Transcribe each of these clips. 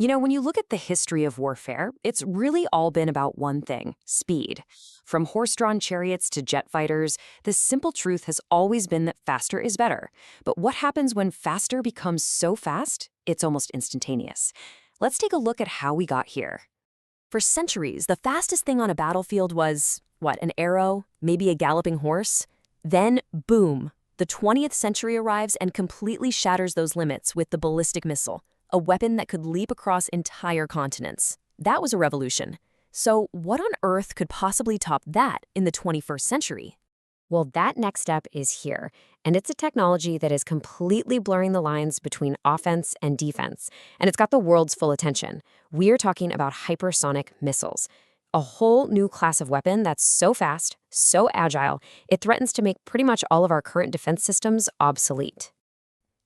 When you look at the history of warfare, it's really all been about one thing: speed. From horse drawn chariots to jet fighters, the simple truth has always been that faster is better. But what happens when faster becomes so fast? It's almost instantaneous. Let's take a look at how we got here. For centuries, the fastest thing on a battlefield was, what, an arrow? Maybe a galloping horse? Then, boom, the 20th century arrives and completely shatters those limits with the ballistic missile, a weapon that could leap across entire continents. That was a revolution. So what on earth could possibly top that in the 21st century? Well, that next step is here, and it's a technology that is completely blurring the lines between offense and defense, and it's got the world's full attention. We're talking about hypersonic missiles, a whole new class of weapon that's so fast, so agile, it threatens to make pretty much all of our current defense systems obsolete.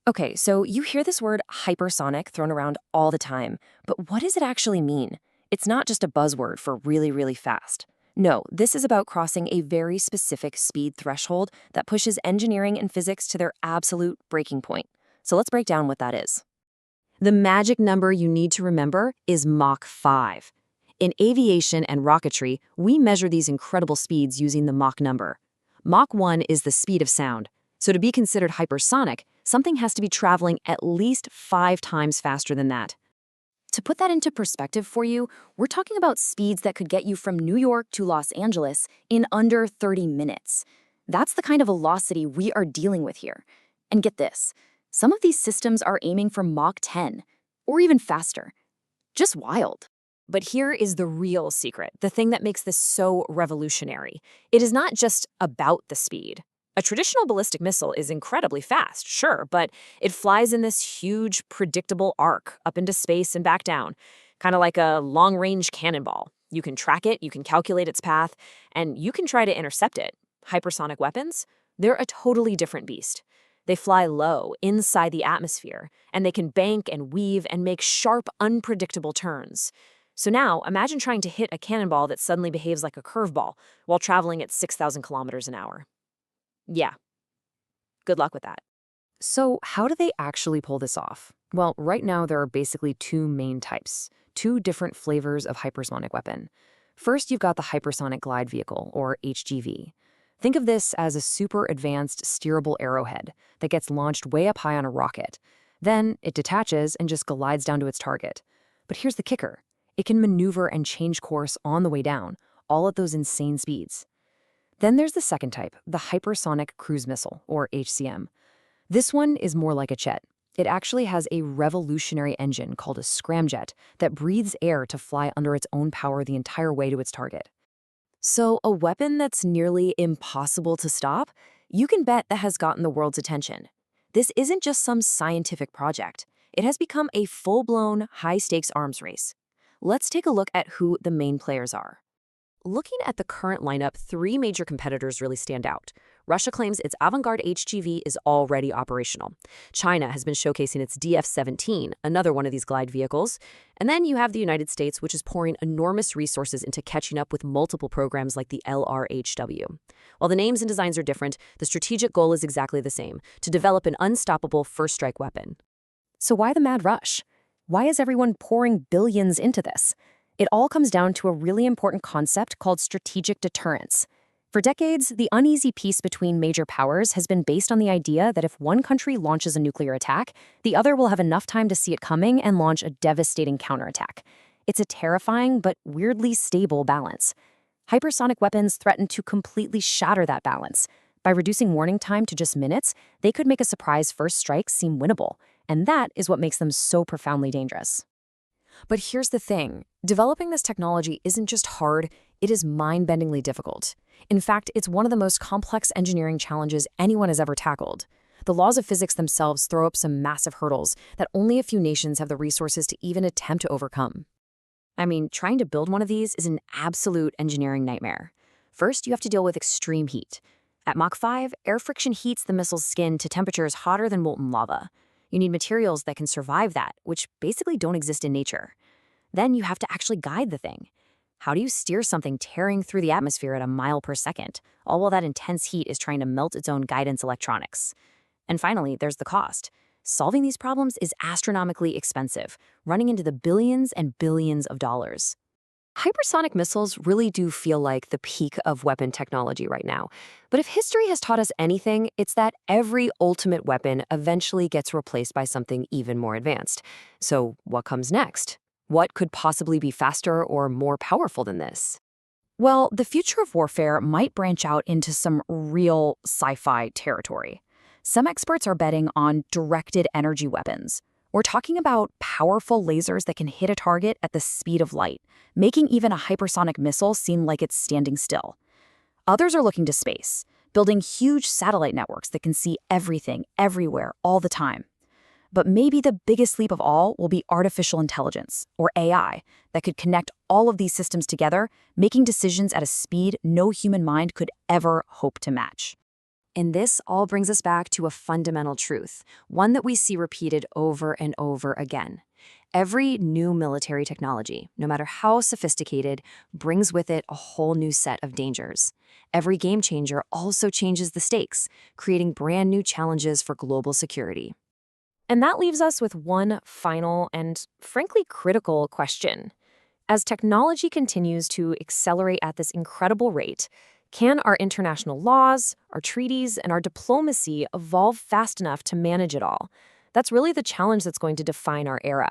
Okay, so you hear this word hypersonic thrown around all the time, but what does it actually mean? It's not just a buzzword for really, really fast. No, this is about crossing a very specific speed threshold that pushes engineering and physics to their absolute breaking point. So let's break down what that is. The magic number you need to remember is Mach 5. In aviation and rocketry, we measure these incredible speeds using the Mach number. Mach 1 is the speed of sound. So to be considered hypersonic, something has to be traveling at least 5 times faster than that. To put that into perspective for you, we're talking about speeds that could get you from New York to Los Angeles in under 30 minutes. That's the kind of velocity we are dealing with here. And get this, some of these systems are aiming for Mach 10, or even faster. Just wild. But here is the real secret, the thing that makes this so revolutionary. It is not just about the speed. A traditional ballistic missile is incredibly fast, sure, but it flies in this huge, predictable arc up into space and back down, kind of like a long-range cannonball. You can track it, you can calculate its path, and you can try to intercept it. Hypersonic weapons? They're a totally different beast. They fly low, inside the atmosphere, and they can bank and weave and make sharp, unpredictable turns. So now, imagine trying to hit a cannonball that suddenly behaves like a curveball while traveling at 6,000 kilometers an hour. Yeah, good luck with that. So how do they actually pull this off? Well, right now there are basically two main types, two different flavors of hypersonic weapon. First, you've got the hypersonic glide vehicle, or HGV. Think of this as a super advanced steerable arrowhead that gets launched way up high on a rocket. Then it detaches and just glides down to its target. But here's the kicker. It can maneuver and change course on the way down, all at those insane speeds. Then there's the second type, the hypersonic cruise missile, or HCM. This one is more like a jet. It actually has a revolutionary engine called a scramjet that breathes air to fly under its own power the entire way to its target. So a weapon that's nearly impossible to stop, you can bet that has gotten the world's attention. This isn't just some scientific project. It has become a full-blown, high-stakes arms race. Let's take a look at who the main players are. Looking at the current lineup, 3 major competitors really stand out. Russia claims its avant-garde HGV is already operational. China has been showcasing its DF-17, another one of these glide vehicles. And then you have the United States, which is pouring enormous resources into catching up with multiple programs like the LRHW. While the names and designs are different, the strategic goal is exactly the same: to develop an unstoppable first-strike weapon. So why the mad rush? Why is everyone pouring billions into this? It all comes down to a really important concept called strategic deterrence. For decades, the uneasy peace between major powers has been based on the idea that if one country launches a nuclear attack, the other will have enough time to see it coming and launch a devastating counterattack. It's a terrifying but weirdly stable balance. Hypersonic weapons threaten to completely shatter that balance. By reducing warning time to just minutes, they could make a surprise first strike seem winnable, and that is what makes them so profoundly dangerous. But here's the thing. Developing this technology isn't just hard, it is mind-bendingly difficult. In fact, it's one of the most complex engineering challenges anyone has ever tackled. The laws of physics themselves throw up some massive hurdles that only a few nations have the resources to even attempt to overcome. I mean, trying to build one of these is an absolute engineering nightmare. First, you have to deal with extreme heat. At Mach 5, air friction heats the missile's skin to temperatures hotter than molten lava. You need materials that can survive that, which basically don't exist in nature. Then you have to actually guide the thing. How do you steer something tearing through the atmosphere at a mile per second, all while that intense heat is trying to melt its own guidance electronics? And finally, there's the cost. Solving these problems is astronomically expensive, running into the billions and billions of dollars. Hypersonic missiles really do feel like the peak of weapon technology right now. But if history has taught us anything, it's that every ultimate weapon eventually gets replaced by something even more advanced. So, what comes next? What could possibly be faster or more powerful than this? Well, the future of warfare might branch out into some real sci-fi territory. Some experts are betting on directed energy weapons. We're talking about powerful lasers that can hit a target at the speed of light, making even a hypersonic missile seem like it's standing still. Others are looking to space, building huge satellite networks that can see everything, everywhere, all the time. But maybe the biggest leap of all will be artificial intelligence, or AI, that could connect all of these systems together, making decisions at a speed no human mind could ever hope to match. And this all brings us back to a fundamental truth, one that we see repeated over and over again. Every new military technology, no matter how sophisticated, brings with it a whole new set of dangers. Every game changer also changes the stakes, creating brand new challenges for global security. And that leaves us with one final and, frankly, critical question. As technology continues to accelerate at this incredible rate, can our international laws, our treaties, and our diplomacy evolve fast enough to manage it all? That's really the challenge that's going to define our era.